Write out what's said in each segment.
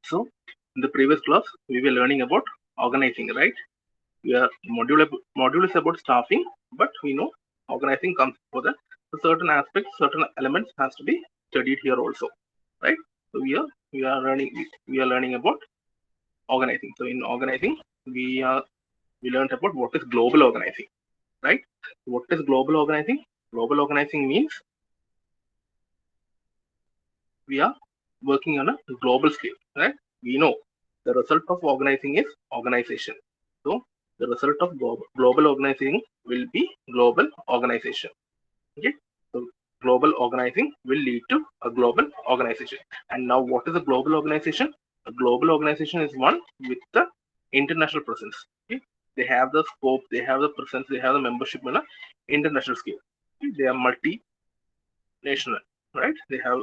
So in the previous class, we were learning about organizing, right? We are module is about staffing, but we know organizing comes for that. So certain aspects, certain elements has to be studied here also, right? So we are learning about organizing. So in organizing, we learned about what is global organizing, right? What is global organizing? Global organizing means we are working on a global scale, right? We know the result of organizing is organization. So the result of global organizing will be global organization. Okay, so global organizing will lead to a global organization. And now, what is a global organization? A global organization is one with the international presence. Okay, they have the scope, they have the presence, they have the membership on a international scale. Okay? They are multinational, right? They have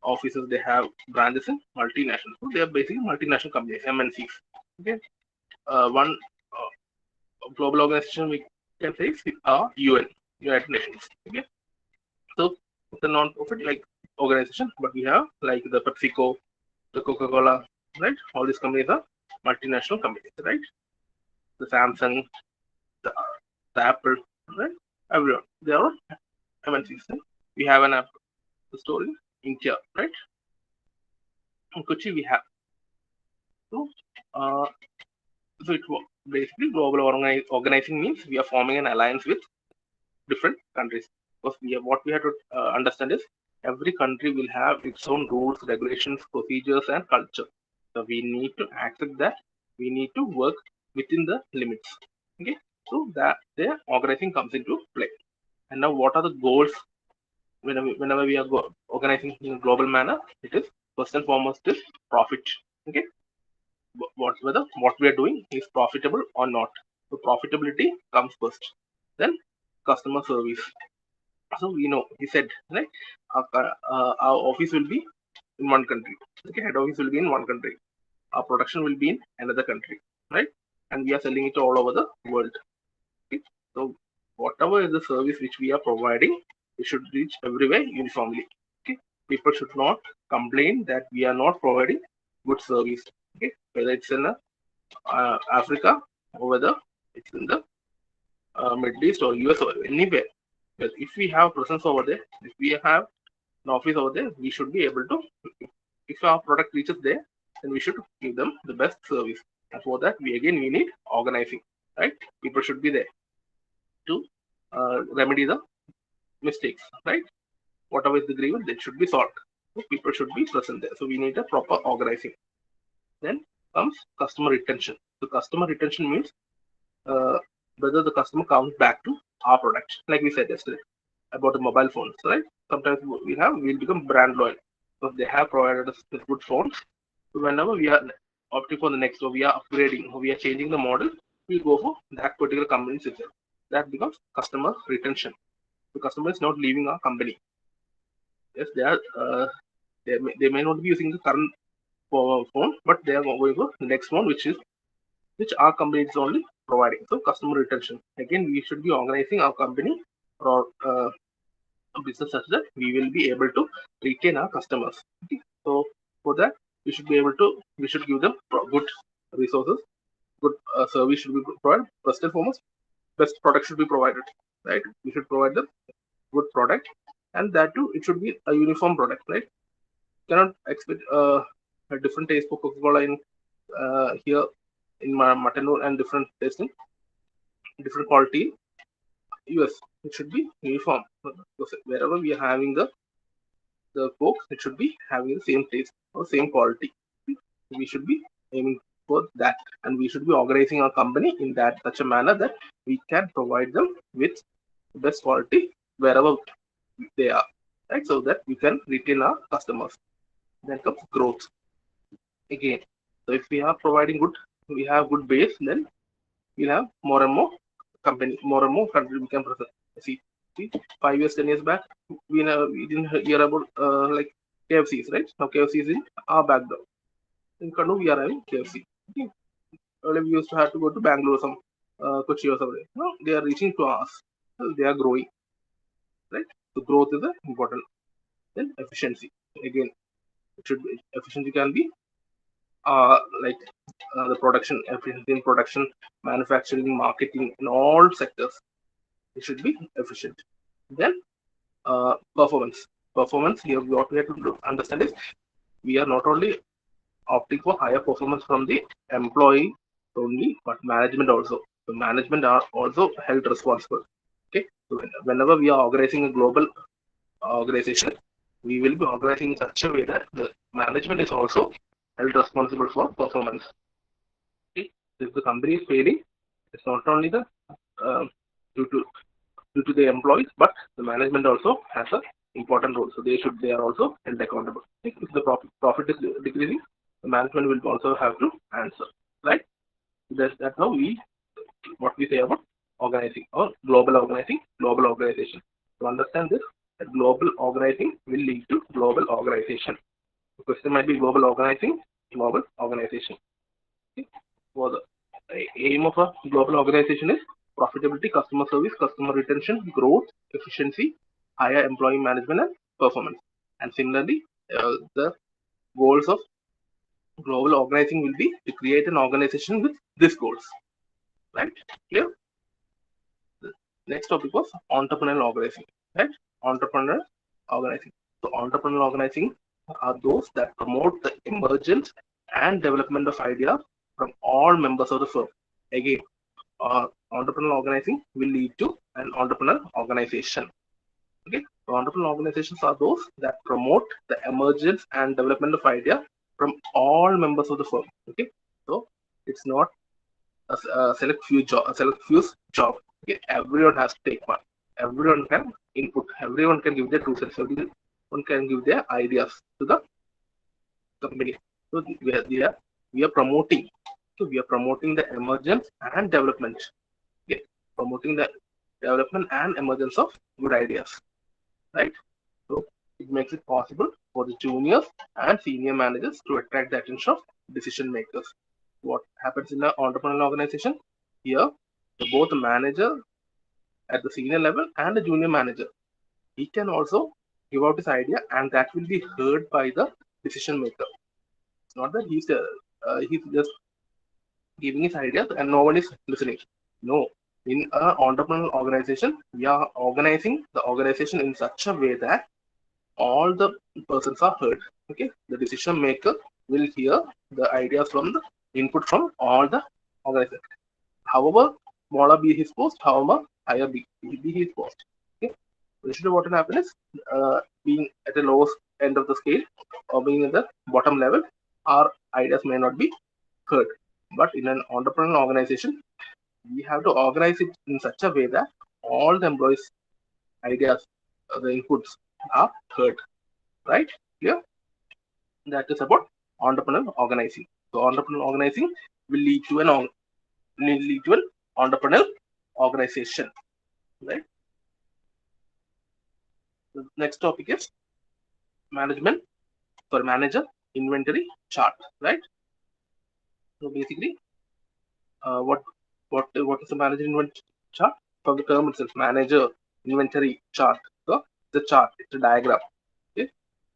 offices, they have branches in multinational. So they are basically multinational companies, MNCs. Okay, one global organization we can say is UN, United Nations. Okay, so it's a non-profit like organization, but we have like the PepsiCo, the Coca-Cola, right? All these companies are multinational companies, right? The Samsung, the Apple, right? Everyone, they are all MNCs. Right? We have an app store in India, right? In Kochi, we have. So, uh, so it basically global organizing means we are forming an alliance with different countries. Because what we have to understand is every country will have its own rules, regulations, procedures, and culture. So we need to accept that. We need to work within the limits. Okay, so that the organizing comes into play. And now, what are the goals whenever we are organizing in a global manner? It is first and foremost is profit. Okay, whether what we are doing is profitable or not. So profitability comes first. Then customer service. So we know he said right, our office will be in one country. Okay, head office will be in one country. Our production will be in another country, right? And we are selling it all over the world. Okay? So whatever is the service which we are providing, it should reach everywhere uniformly. Okay, people should not complain that we are not providing good service. Okay, whether it's in Africa or whether it's in the Middle East or US or anywhere. But if we have presence over there, if we have an office over there, we should be able to, if our product reaches there, then we should give them the best service. And for that, we need organizing, right? People should be there to remedy the mistakes, right? Whatever is the grievance, that should be solved. So people should be present there. So we need a proper organizing. Then comes customer retention. So customer retention means uh, whether the customer comes back to our product, like we said yesterday about the mobile phones, right? Sometimes we'll become brand loyal because they have provided us with good phones. So whenever we are opting for the next, or we are upgrading, or we are changing the model, we go for that particular company itself. That becomes customer retention. The customer is not leaving our company. Yes, they may not be using the current phone, but they are going for the next one, which our company is only providing. So customer retention. Again, we should be organizing our company or business such that we will be able to retain our customers. Okay? So for that, we should give them good resources, good service should be provided. First and foremost, best product should be provided, right? We should provide them good product, and that too, it should be a uniform product, right? Cannot expect a different taste for Coca-Cola in here in Matanur and different tasting, different quality. US, it should be uniform. Because wherever we are having the Coke, it should be having the same taste or same quality. We should be aiming for that, and we should be organizing our company in that such a manner that we can provide them with best quality wherever they are, right? So that we can retain our customers. Then comes growth again. So if we are providing good, we have good base, then we'll have more and more company, more and more country we can present. See, 5 years, 10 years back, we didn't hear about like KFCs, right? Now KFC is in our background. In Kannur, we are having KFC. Okay. Earlier, we used to have to go to Bangalore, some Kochi or somewhere. Now they are reaching to us. They are growing, right? So growth is important. Then efficiency. Again, efficiency can be like the production, efficiency in production, manufacturing, marketing, in all sectors, it should be efficient. Then performance. Performance here, what we have to understand is we are not only opting for higher performance from the employee only, but management also. The management are also held responsible. Okay, so whenever we are organizing a global organization, we will be organizing in such a way that the management is also held responsible for performance. Okay, if the company is failing, it's not only the uh, due to the employees, but the management also has a important role. So they are also held accountable. If the profit is decreasing, the management will also have to answer. Right? That's how what we say about organizing or global organizing, global organization. To understand this, global organizing will lead to global organization. The question might be global organizing, global organization. Okay? For the aim of a global organization is profitability, customer service, customer retention, growth, efficiency, higher employee management, and performance. And similarly, the goals of global organizing will be to create an organization with these goals. Right? Clear? The next topic was entrepreneurial organizing. Right? Entrepreneurial organizing. So entrepreneurial organizing are those that promote the emergence and development of ideas from all members of the firm. Again, entrepreneurial organizing will lead to an entrepreneurial organization. Okay, so entrepreneurial organizations are those that promote the emergence and development of ideas from all members of the firm. Okay, so it's not a select few job. Okay, everyone has to take part. Everyone can input. Everyone can give their 2 cents. Everyone can give their ideas to the company. So we are promoting. So we are promoting the emergence and development. Okay, promoting the development and emergence of good ideas. Right. So it makes it possible for the juniors and senior managers to attract the attention of decision makers. What happens in an entrepreneurial organization? Here, both the manager at the senior level and the junior manager, he can also give out his idea, and that will be heard by the decision maker. It's not that he's just giving his ideas and no one is listening. No, in an entrepreneurial organization, we are organizing the organization in such a way that all the persons are heard. Okay, the decision maker will hear the ideas from the input from all the organization. However smaller be his post, however higher be his post. Okay, usually what will happen is being at the lowest end of the scale or being at the bottom level, our ideas may not be heard. But in an entrepreneurial organization, we have to organize it in such a way that all the employees' ideas, the inputs are heard. Right? Clear? That is about entrepreneurial organizing. So entrepreneurial organizing will lead to an entrepreneurial organization. Right? The next topic is management for manager inventory chart. Right? So basically, what is the manager inventory chart? From the term itself, manager inventory chart. So the chart, it's a diagram. Okay.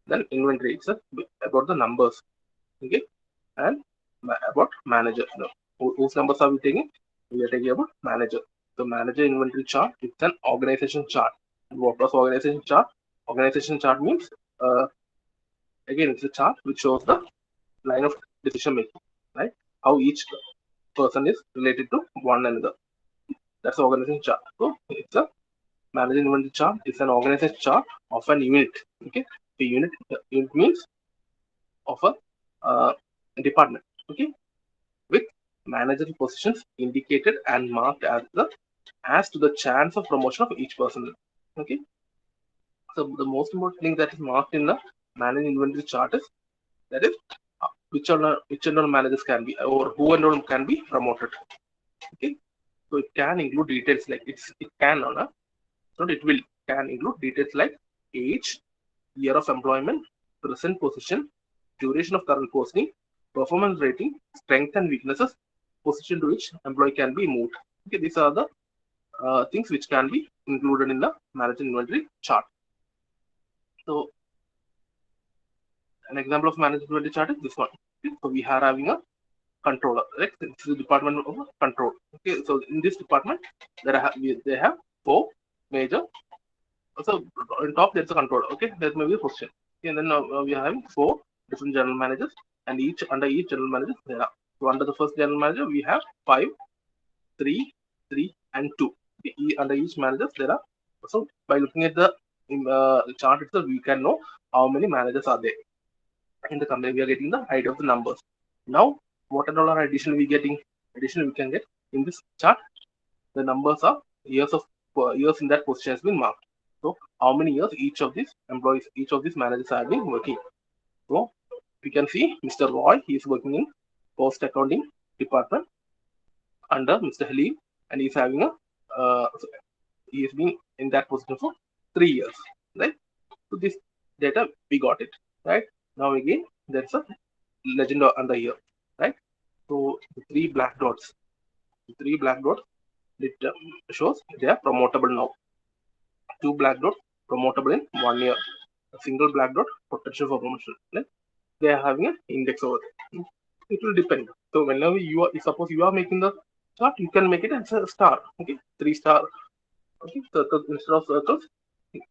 Then inventory, it's about the numbers. Okay, and about manager. No, whose numbers are we taking? We are taking about manager. So manager inventory chart, it's an organization chart. And what was organization chart? Organization chart means again, it's a chart which shows the line of decision making, right? How each person is related to one another. That's the organization chart. So it's a manager inventory chart. It's an organization chart of an unit. Okay, the unit means of a department. Okay, with managerial positions indicated and marked as to the chance of promotion of each person. Okay, so the most important thing that is marked in the management inventory chart is that is which all managers can be or who and all can be promoted. Okay, so it can include details like it can or not it will can include details like age, year of employment, present position, duration of current posting, performance rating, strength and weaknesses, position to which employee can be moved. Okay, these are the things which can be included in the management inventory chart. So, an example of management inventory chart is this one. Okay, so we are having a controller, right? This is the department of control. Okay, so in this department, they have four major. So on top there's a controller. Okay, that may be a question. Okay, and then we are having four different general managers, and under each general manager there are. So under the first general manager we have 5, 3, 3, and 2. Okay, under each manager there are. So by looking at the chart itself, we can know how many managers are there in the company. We are getting the idea of the numbers. Now, what and all are addition we getting? Addition we can get in this chart. The numbers are years of years in that position has been marked. So, how many years each of these employees, each of these managers have been working? So, we can see Mr. Roy, he is working in post accounting department under Mr. Halim, and he is having a he has been in that position for 3 years, right? So this data we got it, right? Now again there's a legend under here, right? So the three black dots, it shows they are promotable now. Two black dots promotable in 1 year. A single black dot potential for promotion. Right? They are having an index over there. It will depend. So whenever you are, suppose you are making the chart, you can make it as a star. Okay, 3 star. Okay, circles instead of circles,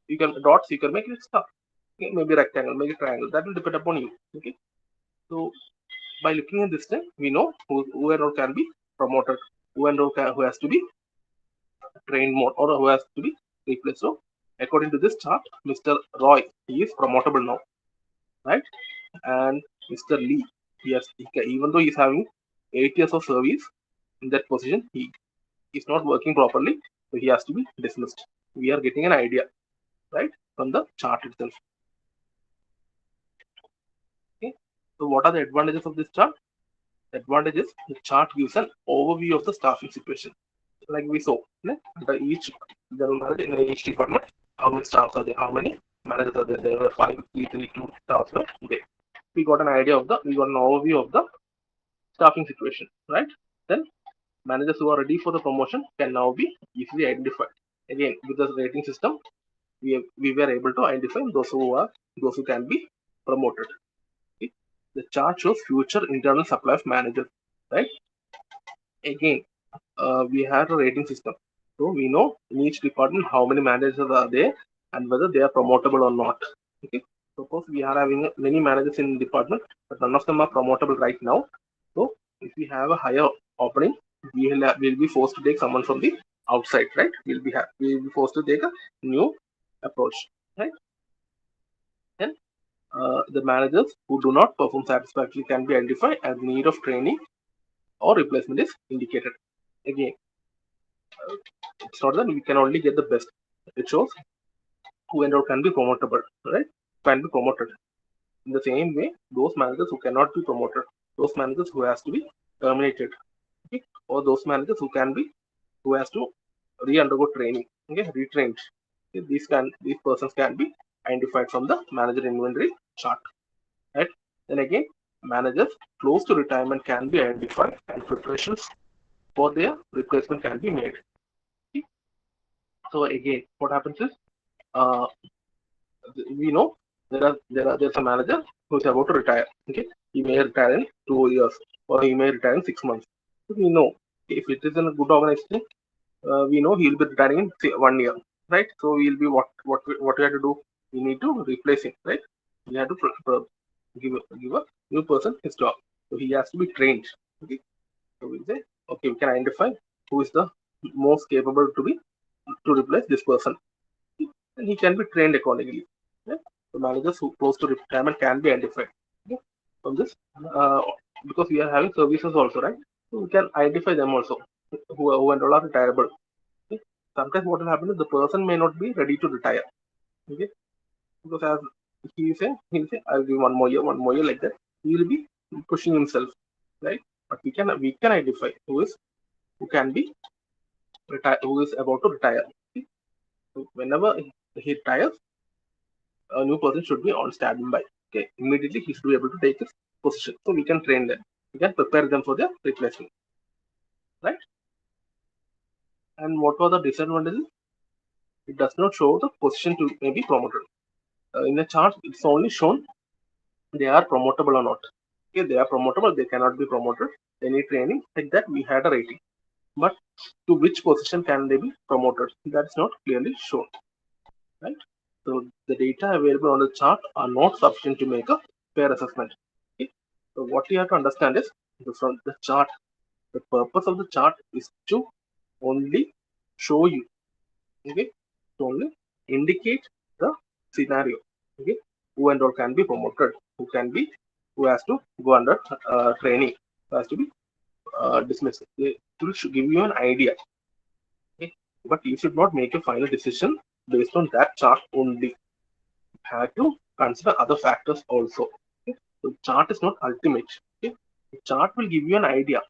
you can dots. You can make it a star. Okay, maybe rectangle, maybe triangle. That will depend upon you. Okay, so by looking at this thing, we know who and all can be promoted, who and all who has to be trained more, or who has to be replaced. So according to this chart, Mr. Roy, he is promotable now, right? And Mr. Lee, even though he is having 8 years of service in that position, he is not working properly, so he has to be dismissed. We are getting an idea, right, from the chart itself. Okay. So what are the advantages of this chart? The advantage is the chart gives an overview of the staffing situation. Like we saw, under each general manager in each department, how many staffs are there, how many managers are there? There were 5, 3, 3, 2 staffs were there. We got an overview of the staffing situation, right? Then managers who are ready for the promotion can now be easily identified. Again, with the rating system, we were able to identify those who can be promoted. Okay? The chart shows future internal supply of managers, right? Again, we have a rating system, so we know in each department how many managers are there and whether they are promotable or not. Okay, suppose we are having many managers in the department, but none of them are promotable right now. So if we have a higher opening, we'll be forced to take someone from the outside, right? We'll be forced to take a new approach, right? Then the managers who do not perform satisfactorily can be identified as need of training or replacement is indicated. Again, it's not that we can only get the best. It shows who and all can be promotable, right? Can be promoted. In the same way, those managers who cannot be promoted, those managers who has to be terminated, okay? Or those managers who has to re-undergo training, okay, retrained. Okay? These persons can be identified from the manager inventory chart, right? Then again, managers close to retirement can be identified and preparations for their replacement can be made. Okay? So again, what happens is uh, we know there's a manager who's about to retire. Okay, he may retire in 2 years or he may retire in 6 months. So we know if it is in a good organization, we know he'll be retiring in say, 1 year, right? So we'll be what we have to do? We need to replace him, right? We have to give a new person his job. So he has to be trained. Okay, so we say okay, we can identify who is the most capable to replace this person, and he can be trained accordingly. Yeah? The managers who close to retirement can be identified. Okay? From this, uh, because we are having services also, right? So we can identify them also who and all are retireable. Okay? Sometimes what will happen is the person may not be ready to retire. Okay, because as he'll say, I'll give 1 more year like that. He will be pushing himself, right? But we can identify who can be who is about to retire. Okay? So whenever he retires, a new person should be on standby. Okay, immediately he should be able to take his position. So we can train them. We can prepare them for their replacement, right? And what were the disadvantages? It does not show the position to may be promoted. In the chart, it's only shown they are promotable or not. Okay, they are promotable, they cannot be promoted. They need training. Like that, we had a rating. But to which position can they be promoted? That's not clearly shown, right? So the data available on the chart are not sufficient to make a fair assessment. Okay? So what you have to understand is from the chart, the purpose of the chart is to only show you, okay, to only indicate the scenario, okay, who and all can be promoted, who has to go under training, who has to be dismissed. It will give you an idea, okay, but you should not make a final decision based on that chart only. You have to consider other factors also. Okay? So chart is not ultimate. Okay? The chart will give you an idea,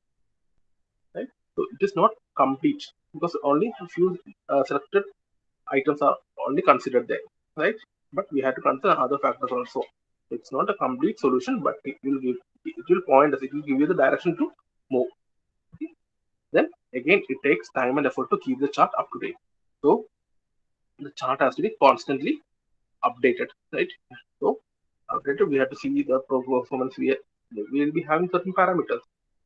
right? So it is not complete because only a few selected items are only considered there, right? But we have to consider other factors also. It's not a complete solution, but it will point us, it will give you the direction to move. Okay? Then again, it takes time and effort to keep the chart up to date. So the chart has to be constantly updated, right? So updated, we have to see the performance. We will be having certain parameters.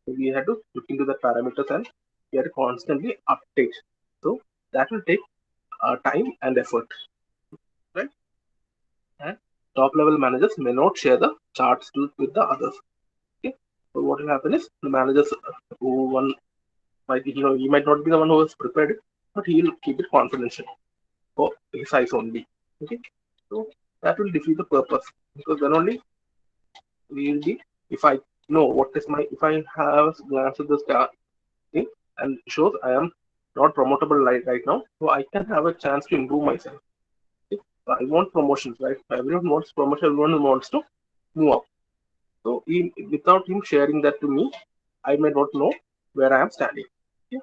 So we have to look into the parameters and we have to constantly update. So that will take time and effort, right? And top level managers may not share the charts with the others. Okay. So what will happen is the managers who one might, he might not be the one who has prepared it, but he will keep it confidential for his eyes only. Okay. So that will defeat the purpose because then only we will be, if I know what is my, if I have glanced at the star thing and shows I am not promotable right now, so I can have a chance to improve myself. Okay? So I want promotions, right? Everyone wants promotion, everyone wants to move up. So without him sharing that to me, I may not know where I am standing. Okay?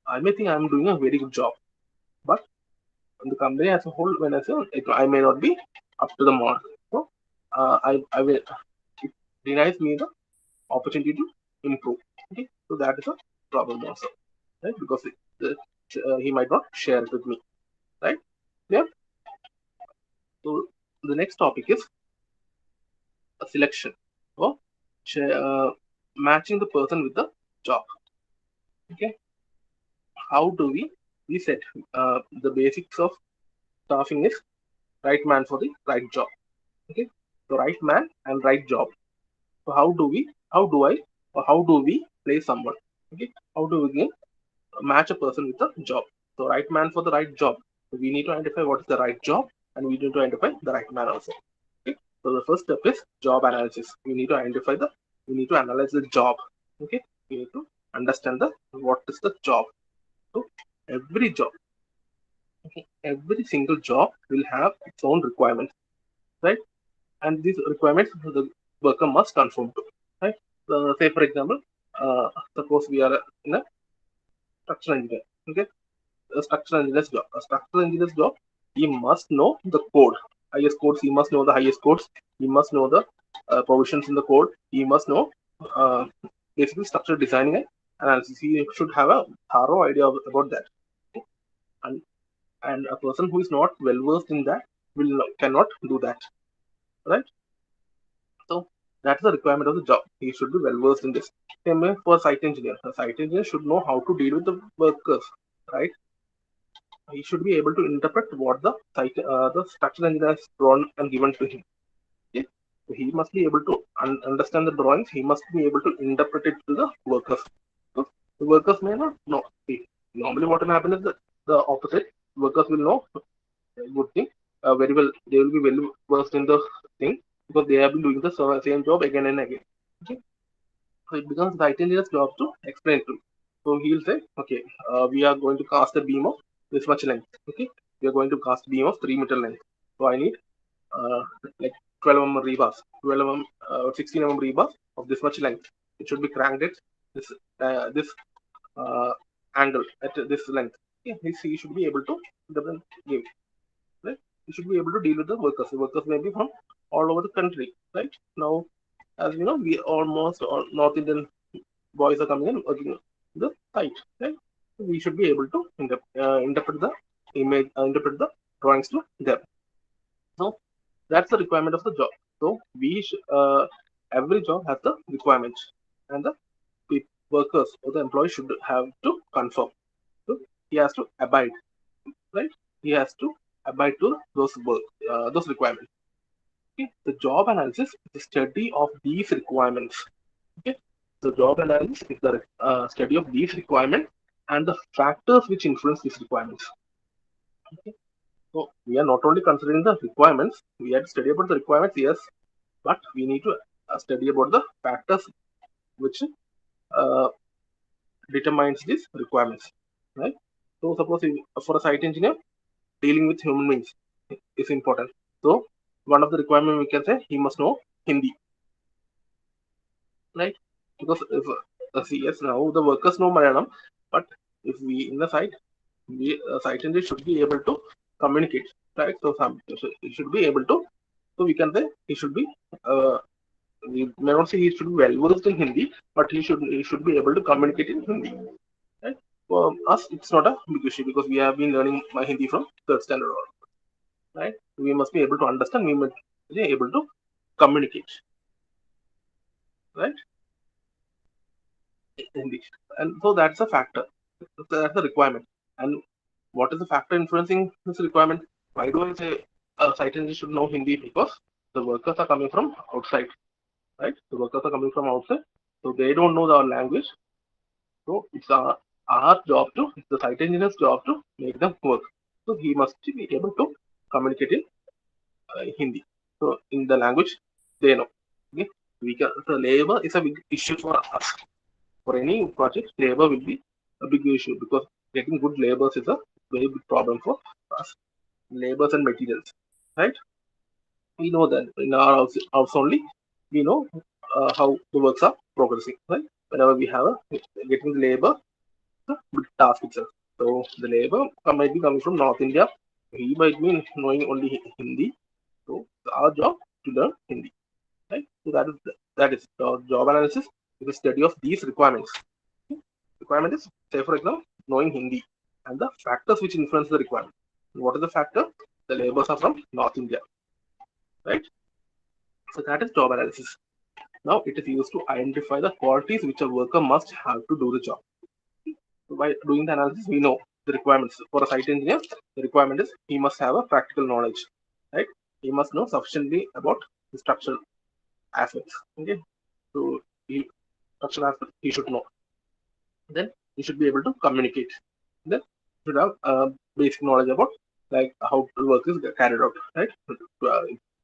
I may think I am doing a very good job, but the company as a whole, when I say I may not be up to the mark. So I will, it denies me the opportunity to improve. Okay, so that is a problem also, right? Because he might not share it with me, right? Yeah. So the next topic is a selection or matching the person with the job. Okay, how do we set the basics of staffing is right man for the right job. Okay, so right man and right job. So how do I, or how do we place someone? Okay, how do we match a person with a job? So right man for the right job. So we need to identify what is the right job, and we need to identify the right man also. Okay. So the first step is job analysis. We need to analyze the job. Okay. We need to understand what is the job. So every job, okay, every single job will have its own requirements, right? And these requirements the worker must conform to, right? So say for example, suppose we are in a structural engineer. Okay, a structural engineer's job. A structural engineer's job, he must know the code, highest codes. He must know the highest codes. He must know the provisions in the code. He must know uh, basically structural designing and analysis. He should have a thorough idea about that. And a person who is not well versed in that cannot do that, right? So that's the requirement of the job. He should be well versed in this. Same way for site engineer. A site engineer should know how to deal with the workers, right? He should be able to interpret what the structural engineer has drawn and given to him. Okay? So he must be able to understand the drawings. He must be able to interpret it to the workers. So the workers may not know. See, normally what will happen is the opposite. Workers will know a good thing very well. They will be well versed in the thing because they have been doing the same job again and again. Okay? So it becomes the engineer's job to explain to. So he'll say, okay, we are going to cast a beam of this much length. Okay, we are going to cast a beam of 3 meter length. So I need like 12 rebars, 16 rebars of this much length. It should be cranked at this angle at this length. Okay, he should be able to give. Right? He should be able to deal with the workers. The workers may be from all over the country. Right now, as you know, we almost all North Indian boys are coming in working the site, right? So we should be able to interpret the image, interpret the drawings to them. So that's the requirement of the job. So we every job has the requirements, and the workers or the employee should have to conform. So he has to abide, right? He has to abide to those requirements. Okay, the job analysis is the study of these requirements. Okay, the job analysis is the study of these requirements and the factors which influence these requirements. Okay, so we are not only considering the requirements, we have to study about the requirements, yes, but we need to study about the factors which uh, determines these requirements, right? So suppose for a site engineer, dealing with human beings is important. So one of the requirement we can say he must know Hindi, right? Because if see, yes, now the workers know Malayalam, but if we in the site, we site engineer should be able to communicate, right? So he should be able to. So we can say he should be. We may not say he should be well versed in Hindi, but he should be able to communicate in Hindi. Right? For us, it's not a big issue because we have been learning my Hindi from third standard on. Right? We must be able to understand. We must be able to communicate. Right? Hindi, and so that's a factor. That's a requirement. And what is the factor influencing this requirement? Why do I say a site engineer should know Hindi? Because the workers are coming from outside. Right? The workers are coming from outside, so they don't know our language. So it's our job to, it's the site engineer's job to make them work. So he must be able to communicate in Hindi. So in the language they know. Okay, the labor is a big issue for us. For any project, labor will be a big issue because getting good laborers is a very big problem for us. Labors and materials, right? We know that in our house only, we know how the works are progressing, right? Whenever we have getting the labor, the big task itself. So the labor might be coming from North India. He might be knowing only Hindi. So it's our job to learn Hindi, right? So that is the job analysis is the study of these requirements. Requirement is, say for example, knowing Hindi and the factors which influence the requirement. What is the factor? The laborers are from North India, right? So that is job analysis. Now it is used to identify the qualities which a worker must have to do the job. So by doing the analysis, we know the requirements. For a site engineer, the requirement is he must have a practical knowledge, right? He must know sufficiently about the structural aspects. Okay, so structural aspects he should know. Then he should be able to communicate. Then he should have basic knowledge about like how the work is carried out, right?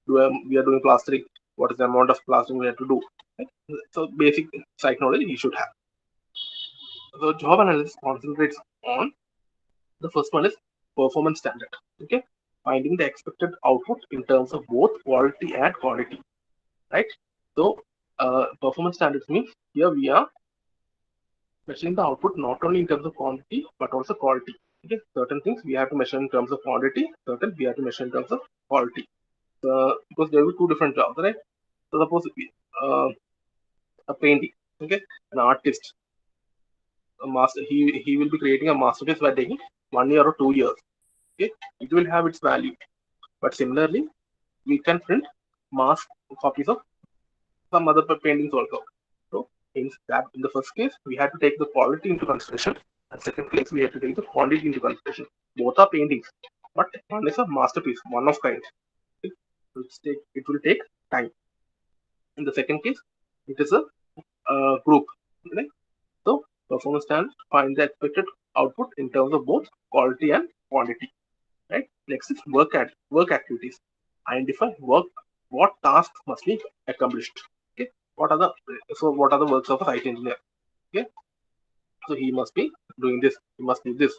We are doing plastering. What is the amount of plastering we have to do? Right? So basic site knowledge he should have. So job analysis concentrates on the first one is performance standard. Okay, finding the expected output in terms of both quality and quantity. Right. So performance standards means here we are measuring the output not only in terms of quantity but also quality. Okay, certain things we have to measure in terms of quantity, certain we have to measure in terms of quality. Because there will be two different jobs, right? So suppose uh, a painting, okay, an artist, a master, he will be creating a masterpiece by taking 1 year or 2 years. Okay, it will have its value. But similarly, we can print mass copies of some other paintings also. So in the first case, we had to take the quality into consideration, and second case, we had to take the quantity into consideration. Both are paintings, but one is a masterpiece, one of kind. It will take time. In the second case, it is a group. Right? So performance standards find the expected output in terms of both quality and quantity. Right? Next is work activities. Identify what tasks must be accomplished. Okay. What are the works of a site engineer? Okay. So he must be doing this. He must do this.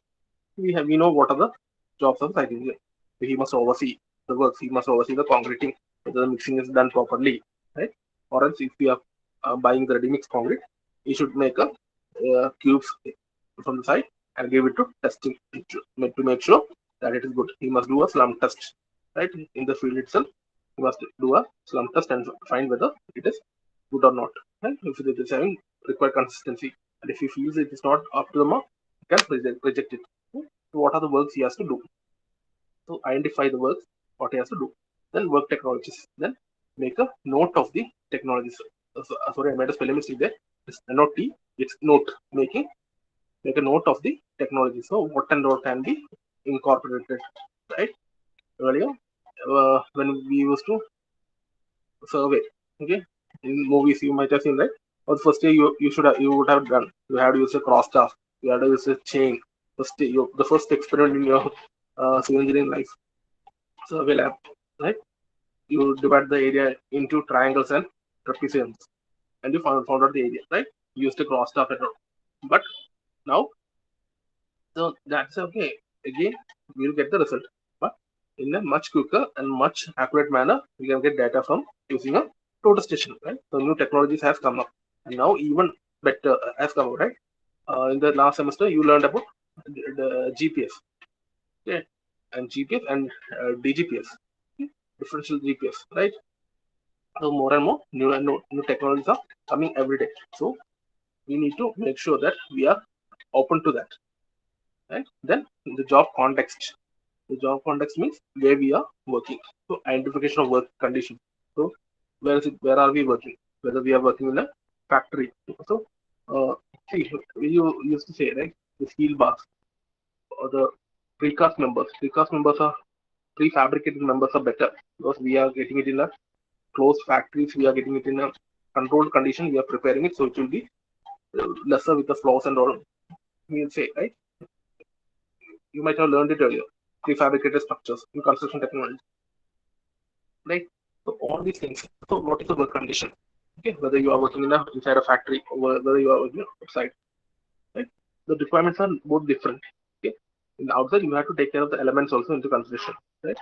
We know what are the jobs of a site engineer. So he must oversee the works. He must oversee the concreting, whether the mixing is done properly, right? Or else if we are buying the ready mix concrete, he should make a cubes from the site and give it to testing to make sure that it is good. He must do a slump test, right? In the field itself, he must do a slump test and find whether it is good or not. Right? If it is having required consistency, and if he feels it is not up to the mark, he can reject it. Right? So what are the works he has to do? So identify the works, what he has to do. Then work technologies. Then make a note of the technologies. sorry, I made a spelling mistake there. It's not T, it's note, make a note of the technology. So what and what can be incorporated, right? Earlier, when we used to survey, okay, in movies you might have seen, right? Or the first year you would have done. You had to use a cross staff. You had to use a chain. The first experiment in your civil engineering life, survey lab, right? You divide the area into triangles and trapeziums, and you found out the area, right? You used a cross staff and all. But now, so that's okay. Again, we'll get the result, but in a much quicker and much accurate manner, we can get data from using a total station, right? So new technologies has come up, and now even better has come up, right? In the last semester, you learned about the GPS, okay, and GPS and DGPS, okay? Differential GPS, right? So more and more new technologies are coming every day. So we need to make sure that we are open to that, right? Then the job context. The job context means where we are working. So identification of work condition. So where are we working? Whether we are working in a factory. So see, you used to say, right, the steel bars or the precast members. Precast members are prefabricated members are better because we are getting it in a closed factories. We are getting it in a controlled condition. We are preparing it so it will be lesser with the flaws and all. We'll say, right? You might have learned it earlier. Prefabricated structures in construction technology, right? So all these things. So what is the work condition? Okay, whether you are working inside a factory or whether you are working outside, right? The requirements are both different. Okay, in the outside you have to take care of the elements also into consideration, right?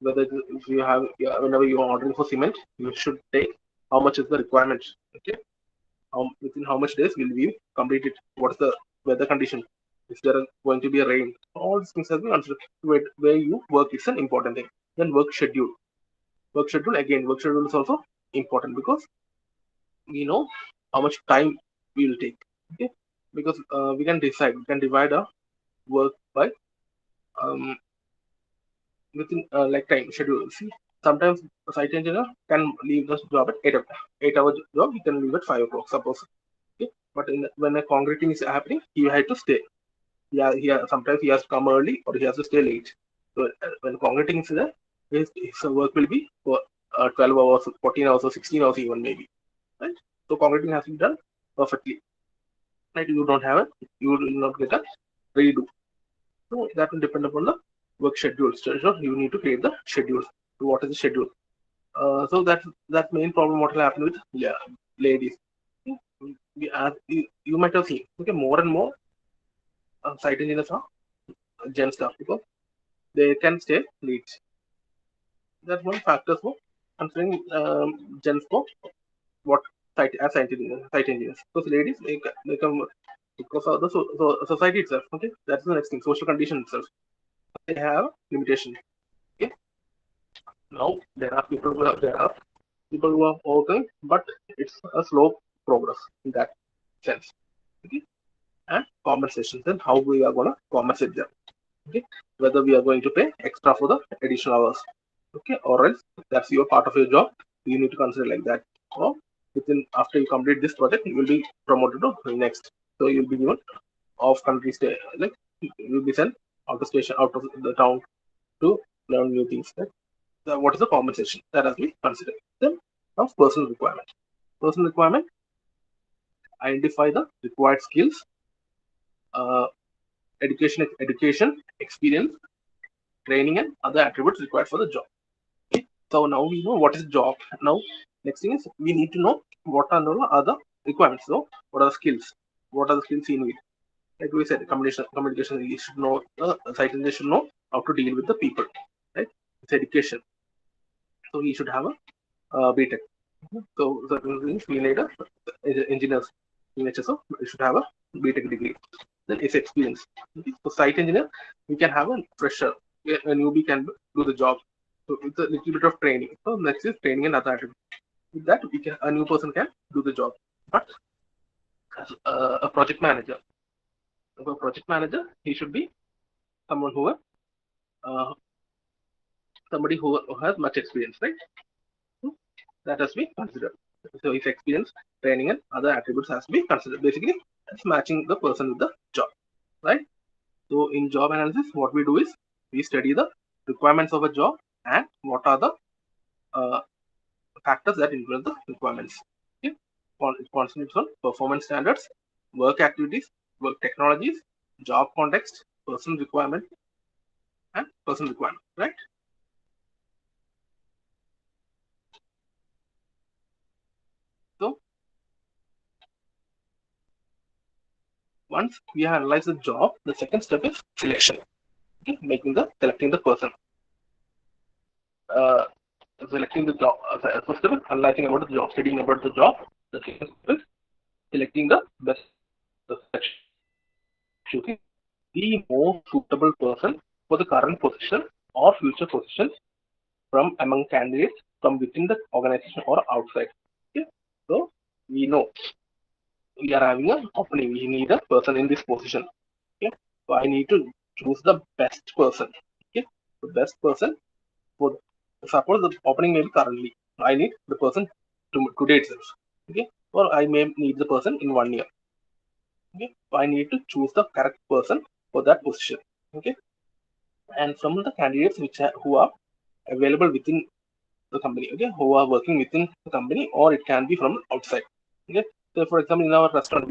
Whether if you have whenever you are ordering for cement, you should take how much is the requirement. Okay, within how much days will we complete it? What's the weather condition? Is there going to be a rain? All these things have been considered. Where you work is an important thing. Then work schedule. Work schedule again. Work schedule is also important because we know how much time we will take. Okay, because we can decide. We can divide our work by um, within like time schedule. See, sometimes a site engineer can leave the job at 8 hour job. He can leave at 5 o'clock. Suppose. Okay, but when a concreting is happening, he had to stay. Yeah, sometimes he has to come early or he has to stay late. So when concreting is there, his work will be for 12 hours, 14 hours, or 16 hours even maybe. Right? So concreting has to be done perfectly. Right? You will not get a redo. So that will depend upon the work schedule. So you need to create the schedule. So what is the schedule? So that main problem what will happen with ladies. You might have seen, okay, more and more site engineers are gen staff because they can stay late. That's one factor for considering gen for what site engineers. Because ladies they come because of the society itself. Okay, that's the next thing. Social condition itself. They have limitation. Okay, now there are people who are working, but it's a slow progress in that sense. Okay, and compensation. Then how we are gonna compensate them? Okay, whether we are going to pay extra for the additional hours, okay, or else that's your part of your job, you need to consider like that, or within after you complete this project you will be promoted to the next, so you'll be given off country stay, like you'll be sent out of the town to learn new things, right? What is the compensation that has to be considered? Then comes personal requirement. Identify the required skills, uh, education, experience, training, and other attributes required for the job. Okay? So now we know what is job. Now next thing is we need to know what are the other requirements. So what are the skills? What are the skills you need? Like we said, communication. You should know site engineer should know how to deal with the people. Right? It's education. So he should have a BTech. So certain things we need a engineers in HSO. You should have a BTech degree. Then it's experience. Okay? So site engineer, we can have a fresher. A newbie can do the job. So it's a little bit of training. So next is training and other attributes. With that, a new person can do the job. But as a project manager, he should be someone uh, somebody who has much experience, right? So that has to be considered. So his experience, training, and other attributes has to be considered. Basically, it's matching the person with the job, right? So in job analysis, what we do is we study the requirements of a job and what are the uh, factors that influence the requirements. Okay? It concentrates on performance standards, work activities, work technologies, job context, person requirement, and person requirement, right? So once we have analyzed the job, the second step is selection. Okay? Selecting the person. Uh, Selecting the job. First step is analyzing about the job, studying about the job. The second step is selecting the best selection, choosing the most suitable person for the current position or future positions from among candidates from within the organization or outside. Okay? So we know we are having an opening. We need a person in this position. Okay? So I need to choose the best person. Okay? The best person for suppose the opening may be currently. I need the person today itself. Okay? Or I may need the person in 1 year. Okay? So I need to choose the correct person for that position. Okay? And from the candidates who are available within the company, okay, who are working within the company, or it can be from outside. Okay, so for example, in our restaurant,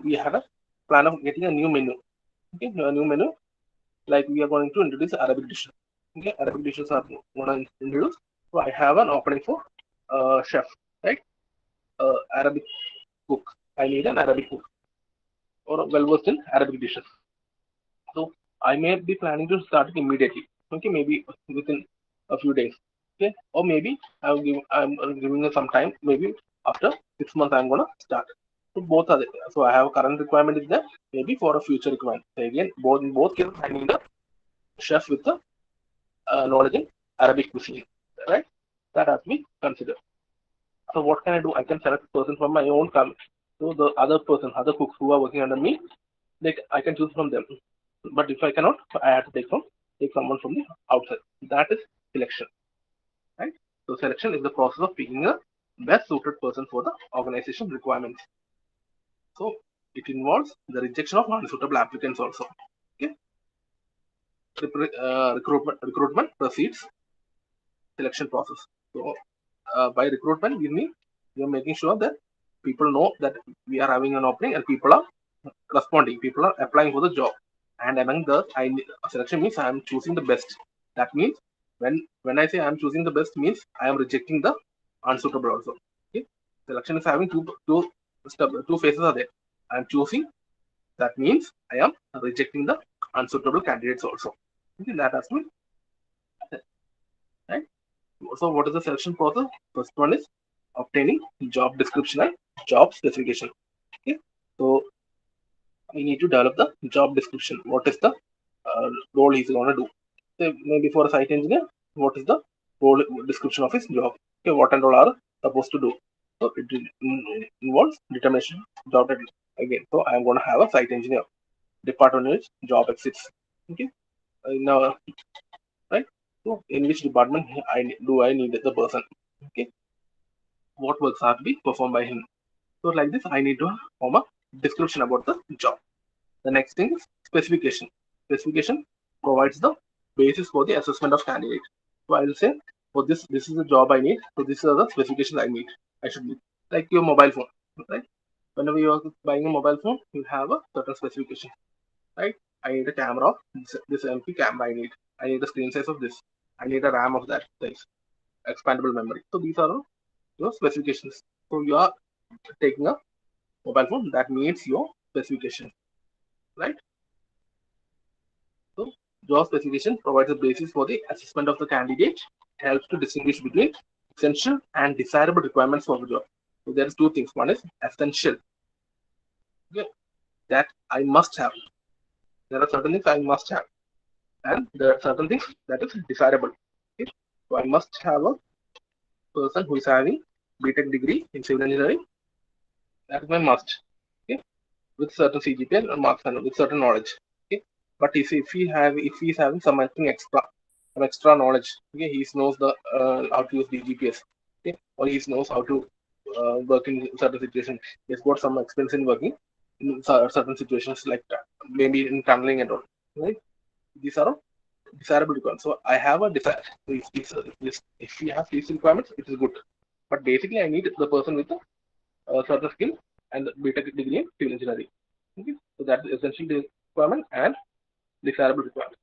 we had a plan of getting a new menu. Okay, a new menu, like we are going to introduce Arabic dishes. Okay, Arabic dishes are going to introduce. So I have an opening for chef, right? Arabic cook. I need an Arabic cook or well versed in Arabic dishes. So I may be planning to start it immediately. Okay, maybe within a few days. Okay, or maybe I'm giving it some time. Maybe after 6 months I'm gonna start. So both are there. So I have a current requirement is there. Maybe for a future requirement. So again, in both cases I need a chef with the knowledge in Arabic cuisine. Right? That has to be considered. So what can I do? I can select a person from my own company. So the other cooks who are working under me, I can choose from them. But if I cannot, I have to take someone from the outside. That is selection, right? So selection is the process of picking a best suited person for the organization requirements. So it involves the rejection of unsuitable applicants also. Okay, recruitment precedes selection process. So by recruitment, we mean we are making sure that people know that we are having an opening and people are responding. People are applying for the job. And among the selection means I am choosing the best. That means when I say I am choosing the best means I am rejecting the unsuitable also. Okay, selection is having two phases are there. I am choosing. That means I am rejecting the unsuitable candidates also. Okay, that has to be right. So what is the selection process? First one is obtaining job description and job specification. Okay, so we need to develop the job description. What is the role he's going to do? So maybe for a site engineer, what is the role description of his job? Okay, what and all are supposed to do? So it involves determination job title again. So I am going to have a site engineer department in which job exists. Okay, now right. So in which department I need the person? Okay, what works are to be performed by him? So like this, I need to form a description about the job. The next thing is specification. Specification provides the basis for the assessment of candidate. So I will say, for this is the job I need. So these are the specifications I need. I should need like your mobile phone, right? Whenever you are buying a mobile phone, you have a certain specification, right? I need a camera of this MP camera. I need the screen size of this. I need a RAM of that size, expandable memory. So these are your specifications. So you are taking a mobile phone that meets your specification, right? So, job specification provides a basis for the assessment of the candidate. It helps to distinguish between essential and desirable requirements for the job. So, there is two things. One is essential, okay, that I must have. There are certain things I must have, and there are certain things that is desirable. Okay? So, I must have a person who is having BTech degree in civil engineering. That is my must. Okay, with certain CGPA and marks and with certain knowledge. Okay, but if he is having something extra, some extra knowledge, okay, he knows the how to use DGPS, okay, or he knows how to working in certain situations. He's got some experience in working in certain situations like that, maybe in tunneling and all. Right? These are all desirable requirements. So I have a desire. So if we have these requirements, it is good. But basically, I need the person with a certain skill and the BTech degree in civil engineering. Okay? So that's essentially the requirement and desirable requirement.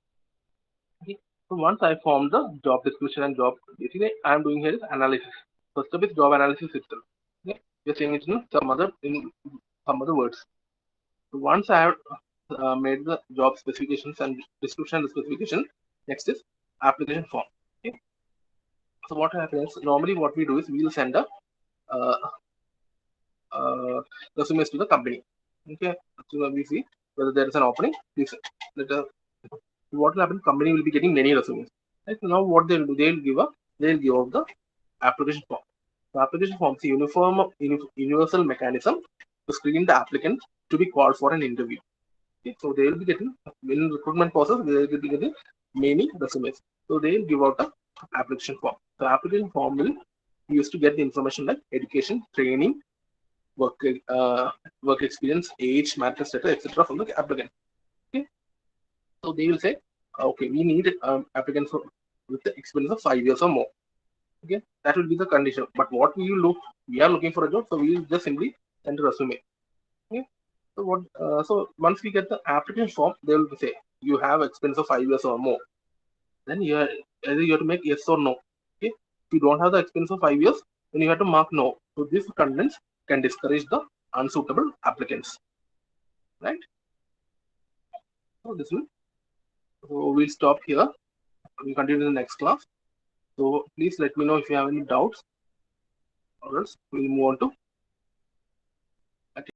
Okay. So once I form the job description and job, basically I'm doing here is analysis. First step is job analysis itself. Okay. You're saying it in some other words. So once I have made the job specifications and description and the specification, next is application form. Okay. So what happens normally? What we do is we will send a uh, resumes to the company. Okay. So we see whether there is an opening. Please let what will happen? Company will be getting many resumes. Right? So now what they'll do, they'll give out the application form. The application form is a universal mechanism to screen the applicant to be called for an interview. Okay? So they will be getting in recruitment process. They will be getting many resumes. So they will give out the application form. The application form will used to get the information like education, training, work work experience, age, marital status, etc. from the applicant. Okay, so they will say, okay, we need applicants with the experience of 5 years or more. Okay, that will be the condition. But what we are looking for a job, so we will just simply send a resume. Okay, so so once we get the application form, they will say you have experience of 5 years or more. Then either you have to make yes or no. Okay, if you don't have the experience of 5 years, then you have to mark no. So these contents can discourage the unsuitable applicants, right? So this will so we'll stop here. We'll continue in the next class. So please let me know if you have any doubts, or else we'll move on to